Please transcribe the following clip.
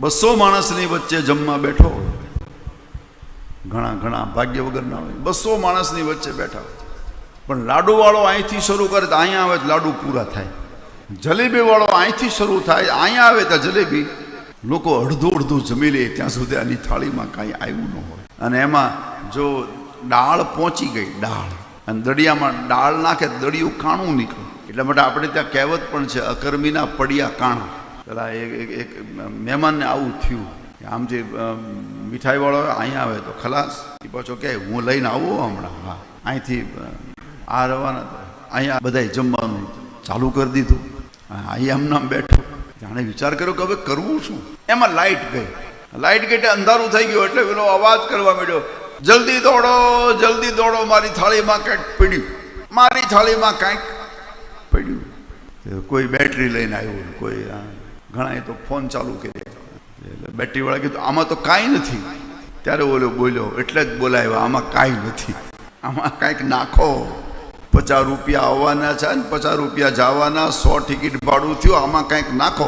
200 માણસની વચ્ચે જમવા બેઠો હોય, ઘણા ઘણા ભાગ્ય વગરના હોય, 200 માણસની વચ્ચે બેઠા હોય, પણ લાડુવાળો અહીંથી શરૂ કરે તો અહીંયા આવે તો લાડુ પૂરા થાય, જલેબીવાળો અહીંથી શરૂ થાય અહીંયા આવે તો જલેબી, લોકો અડધું અડધું જમી લે ત્યાં સુધી આની થાળીમાં કાંઈ આવ્યું ન હોય. અને એમાં જો દાળ પહોંચી ગઈ, દાળ અને દળિયામાં દાળ નાખે દળિયું કાણું નીકળે. એટલા માટે આપણે ત્યાં કહેવત પણ છે, અકર્મીના પડિયા કાણા. પેલા એક મહેમાનને આવું થયું, આમથી મીઠાઈવાળો અહીંયા આવે તો ખલાસ, એ પાછો કહે હું લઈને આવું હમણાં, હા અહીંથી આ રવાના, અહીંયા બધાએ જમવાનું ચાલુ કરી દીધું, અહીંયા આમ બેઠો. જાણે વિચાર કર્યો કે હવે કરવું શું. એમાં લાઇટ ગઈ, લાઇટ ગઈ એટલે અંધારું થઈ ગયું, એટલે પેલો અવાજ કરવા માંડ્યો, જલ્દી દોડો જલ્દી દોડો, મારી થાળીમાં કંઈક પડ્યું, મારી થાળીમાં કાંઈક પડ્યું. કોઈ બેટરી લઈને આવ્યું, કોઈ ઘણા તો ફોન ચાલુ કર્યા, એટલે બેટરીવાળા કીધું આમાં તો કાંઈ નથી. ત્યારે ઓલો બોલ્યો, એટલે જ બોલાવ્યા, આમાં કાંઈ નથી, આમાં કાંઈક નાખો. 50 રૂપિયા આવવાના છે ને 50 રૂપિયા જવાના, 100 ટિકિટ ભાડું થયું, આમાં કાંઈક નાખો.